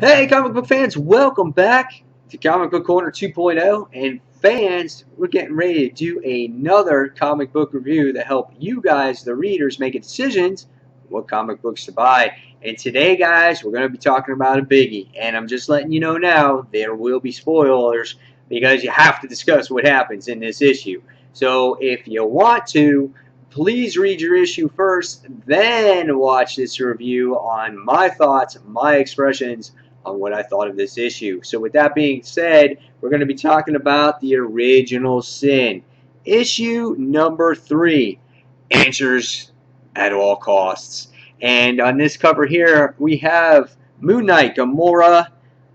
Hey, comic book fans, welcome back to Comic Book Corner 2.0. And fans, we're getting ready to do another comic book review to help you guys, the readers, make decisions what comic books to buy. And today, guys, we're going to be talking about a biggie. And I'm just letting you know now, there will be spoilers because you have to discuss what happens in this issue. So if you want to, please read your issue first, then watch this review on my thoughts, my expressions on what I thought of this issue. So with that being said, we're going to be talking about the original sin. Issue number 3, Answers at All Costs. And on this cover here, we have Moon Knight, Gamora,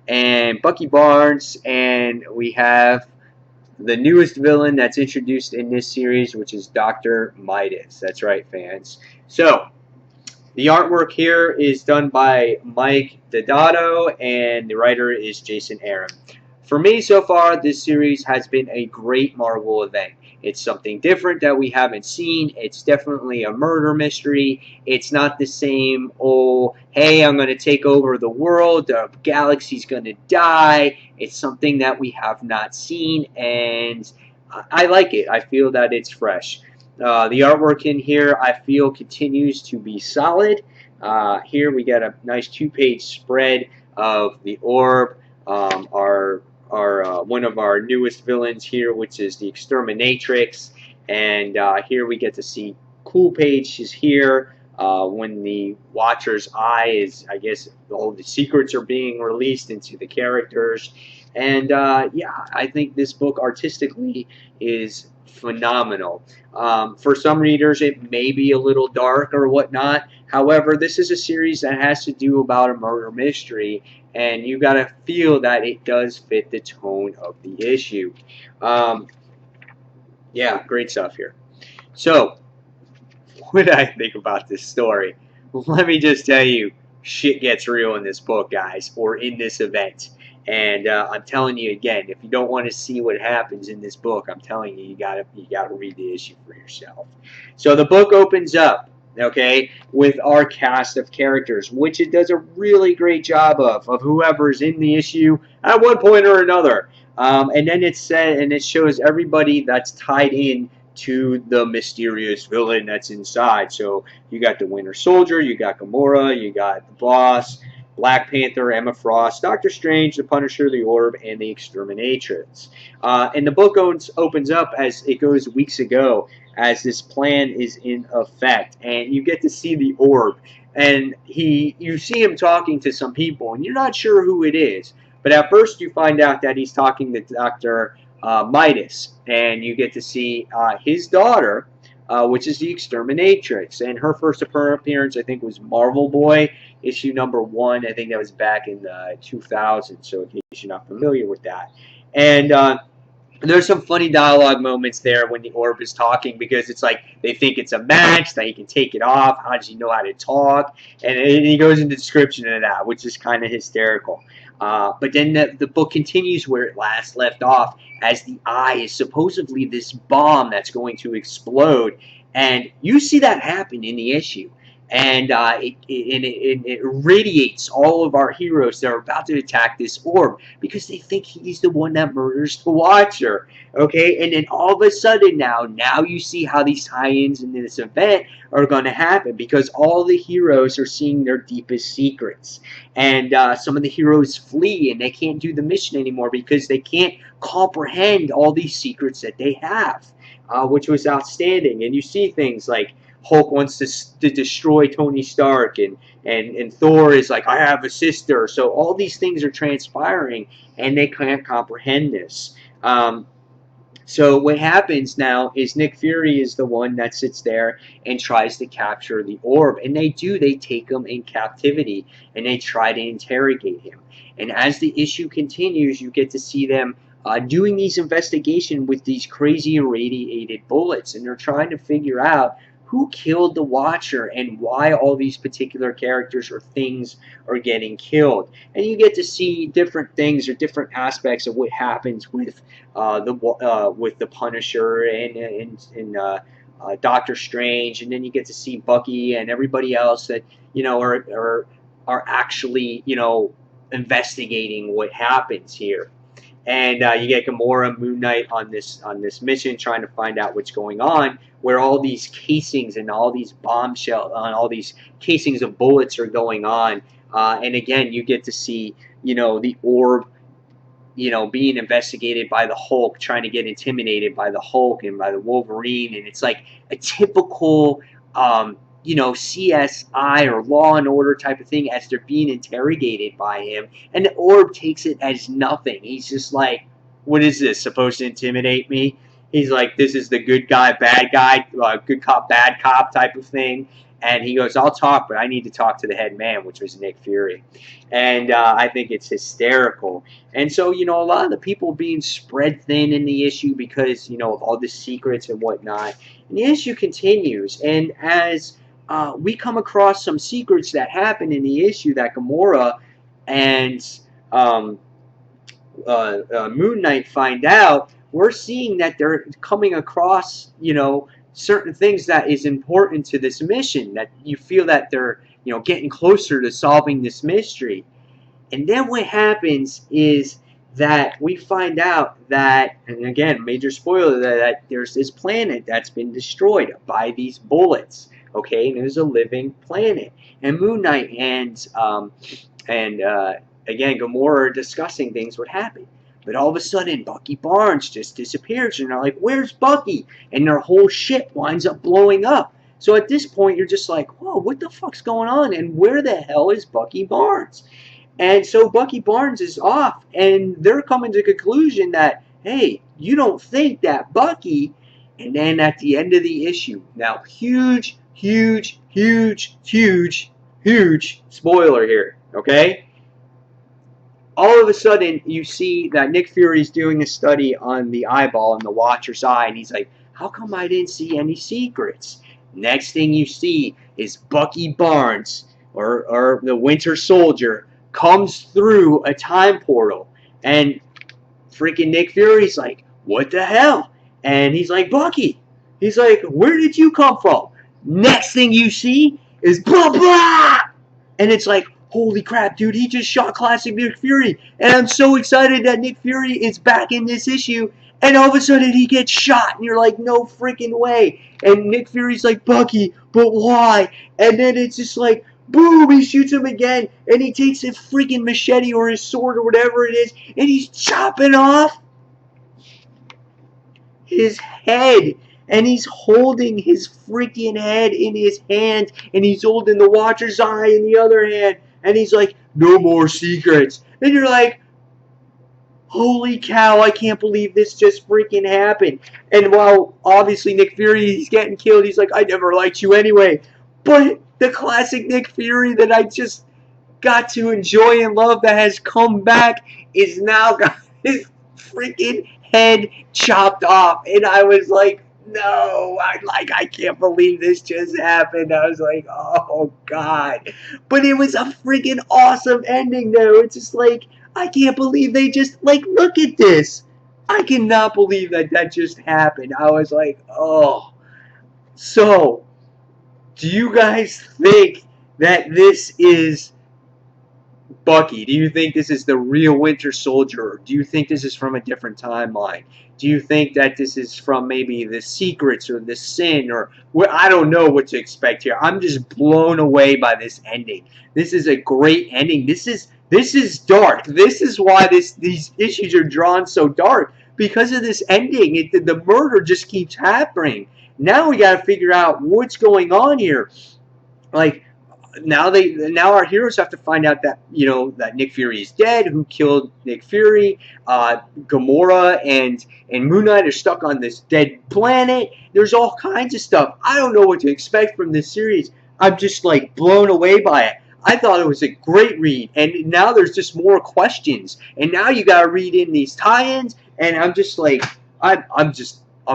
and Bucky Barnes, and we have the newest villain that's introduced in this series, which is Dr. Midas. That's right, fans. So, the artwork here is done by Mike Deodato, and the writer is Jason Aaron. For me, so far, this series has been a great Marvel event. It's something different that we haven't seen. It's definitely a murder mystery. It's not the same, oh, hey, I'm going to take over the world, the galaxy's going to die. It's something that we have not seen, and I like it. I feel that it's fresh. The artwork in here, I feel, continues to be solid. Here we get a nice two-page spread of the orb, our one of our newest villains here, which is the Exterminatrix, and here we get to see cool pages here when the Watcher's eye is, I guess, all the secrets are being released into the characters, and yeah, I think this book artistically is phenomenal. For some readers, it may be a little dark or whatnot. However, this is a series that has to do about a murder mystery, and you got to feel that it does fit the tone of the issue. Um, yeah, great stuff here. So, what did I think about this story? Let me just tell you, shit gets real in this book, guys, or in this event. And I'm telling you again, if you don't want to see what happens in this book, I'm telling you, you gotta read the issue for yourself. So the book opens up, okay, with our cast of characters, which it does a really great job of whoever's in the issue at one point or another. And then it said, and it shows everybody that's tied in to the mysterious villain that's inside. So you got the Winter Soldier, you got Gamora, you got the Boss, Black Panther, Emma Frost, Doctor Strange, the Punisher, the Orb, and the Exterminatrix. And the book opens up as it goes weeks ago, as this plan is in effect, and you get to see the Orb, and you see him talking to some people, and you're not sure who it is. But at first, you find out that he's talking to Dr. Midas, and you get to see his daughter, which is the Exterminatrix, and her first appearance, I think, was Marvel Boy, issue number 1. I think that was back in 2000. So in case you're not familiar with that, and there's some funny dialogue moments there when the orb is talking, because it's like they think it's a match that he can take it off. How does he know how to talk? And he goes into description of that, which is kind of hysterical. But then the book continues where it last left off, as the eye is supposedly this bomb that's going to explode, and you see that happen in the issue. And it radiates all of our heroes that are about to attack this orb, because they think he's the one that murders the Watcher. Okay, and then all of a sudden now you see how these tie-ins in this event are going to happen, because all the heroes are seeing their deepest secrets, and some of the heroes flee and they can't do the mission anymore because they can't comprehend all these secrets that they have, which was outstanding. And you see things like Hulk wants to destroy Tony Stark, and Thor is like, I have a sister. So all these things are transpiring, and they can't comprehend this. So what happens now is Nick Fury is the one that sits there and tries to capture the orb, and they do. They take him in captivity, and they try to interrogate him. And as the issue continues, you get to see them doing these investigations with these crazy irradiated bullets, and they're trying to figure out who killed the Watcher and why all these particular characters or things are getting killed. And you get to see different things or different aspects of what happens with the Punisher and Doctor Strange, and then you get to see Bucky and everybody else that are actually investigating what happens here. And you get Gamora, Moon Knight on this mission, trying to find out what's going on, where all these casings and all these bombshell, all these casings of bullets are going on. And again, you get to see, the orb, being investigated by the Hulk, trying to get intimidated by the Hulk and by the Wolverine, and it's like a typical, CSI or Law and Order type of thing as they're being interrogated by him, and the orb takes it as nothing. He's just like, what is this, supposed to intimidate me? He's like, this is the good guy, bad guy, good cop, bad cop type of thing. And he goes, I'll talk, but I need to talk to the head man, which was Nick Fury. And I think it's hysterical. And so, a lot of the people being spread thin in the issue because, of all the secrets and whatnot. And the issue continues. And as we come across some secrets that happen in the issue that Gamora and Moon Knight find out, we're seeing that they're coming across, certain things that is important to this mission, that you feel that they're, getting closer to solving this mystery. And then what happens is that we find out that, and again, major spoiler, that there's this planet that's been destroyed by these bullets, okay? And there's a living planet. And Moon Knight and again, Gamora are discussing things what happened. But all of a sudden, Bucky Barnes just disappears, and they're like, where's Bucky? And their whole ship winds up blowing up. So at this point, you're just like, whoa, what the fuck's going on? And where the hell is Bucky Barnes? And so Bucky Barnes is off, and they're coming to the conclusion that, hey, you don't think that Bucky. And then at the end of the issue, now huge spoiler here, okay? All of a sudden, you see that Nick Fury's doing a study on the eyeball in the Watcher's eye, and he's like, how come I didn't see any secrets? Next thing you see is Bucky Barnes, or the Winter Soldier, comes through a time portal, and freaking Nick Fury's like, what the hell? And he's like, Bucky, he's like, where did you come from? Next thing you see is blah, blah! And it's like, holy crap, dude, he just shot classic Nick Fury. And I'm so excited that Nick Fury is back in this issue. And all of a sudden he gets shot. And you're like, no freaking way. And Nick Fury's like, Bucky, but why? And then it's just like, boom, he shoots him again. And he takes a freaking machete or his sword or whatever it is. And he's chopping off his head. And he's holding his freaking head in his hand. And he's holding the Watcher's eye in the other hand. And he's like, no more secrets. And you're like, holy cow, I can't believe this just freaking happened. And while obviously Nick Fury is getting killed, he's like, I never liked you anyway. But the classic Nick Fury that I just got to enjoy and love that has come back is now got his freaking head chopped off. And I was like, no, I can't believe this just happened. I was like, oh God. But it was a freaking awesome ending though. It's just like, I can't believe they just, like, look at this. I cannot believe that just happened. I was like, oh. So, do you guys think that this is Bucky? Do you think this is the real Winter Soldier? Or do you think this is from a different timeline? Do you think that this is from maybe the Secrets or the Sin, or I don't know what to expect here. I'm just blown away by this ending. This is a great ending. This is dark. This is why these issues are drawn so dark, because of this ending. The murder just keeps happening. Now we got to figure out what's going on here. Like, now our heroes have to find out that that Nick Fury is dead. Who killed Nick Fury? Gamora and Moon Knight are stuck on this dead planet. There's all kinds of stuff. I don't know what to expect from this series. I'm just like blown away by it. I thought it was a great read, and now there's just more questions. And now you got to read in these tie-ins, and I'm just like, I'm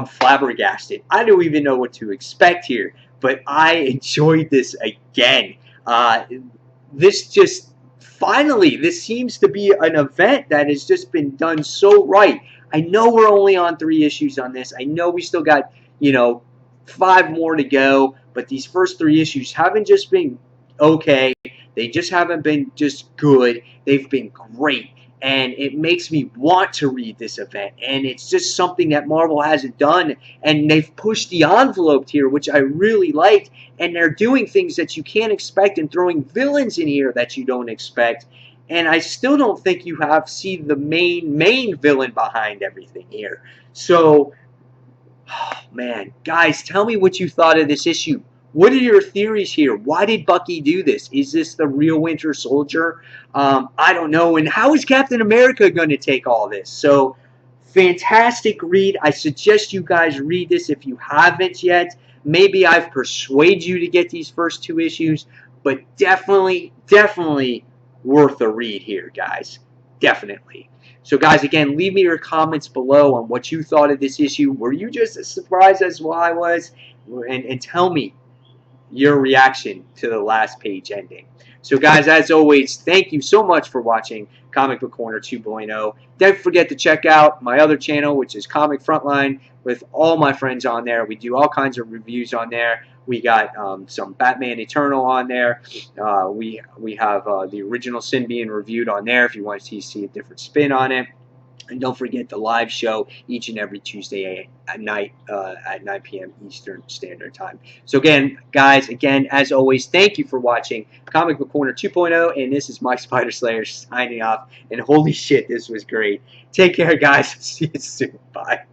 flabbergasted. I don't even know what to expect here, but I enjoyed this again. This seems to be an event that has just been done so right. I know we're only on 3 issues on this. I know we still got, 5 more to go, but these first 3 issues haven't just been okay. They just haven't been just good. They've been great. And it makes me want to read this event. And it's just something that Marvel hasn't done. And they've pushed the envelope here, which I really liked. And they're doing things that you can't expect and throwing villains in here that you don't expect. And I still don't think you have seen the main villain behind everything here. So, oh, man, guys, tell me what you thought of this issue. What are your theories here? Why did Bucky do this? Is this the real Winter Soldier? I don't know. And how is Captain America going to take all this? So, fantastic read. I suggest you guys read this if you haven't yet. Maybe I've persuaded you to get these first 2 issues, but definitely worth a read here, guys. Definitely. So, guys, again, leave me your comments below on what you thought of this issue. Were you just as surprised as I was? And tell me your reaction to the last page ending. So, guys, as always, thank you so much for watching Comic Book Corner 2.0. Don't forget to check out my other channel, which is Comic Frontline, with all my friends on there. We do all kinds of reviews on there. We got some Batman Eternal on there. We have the original Sin being reviewed on there if you want to see a different spin on it. And don't forget the live show each and every Tuesday at night at 9 p.m. Eastern Standard Time. So again, guys, as always, thank you for watching Comic Book Corner 2.0, and this is Mike Spider Slayer signing off. And holy shit, this was great. Take care, guys. See you soon. Bye.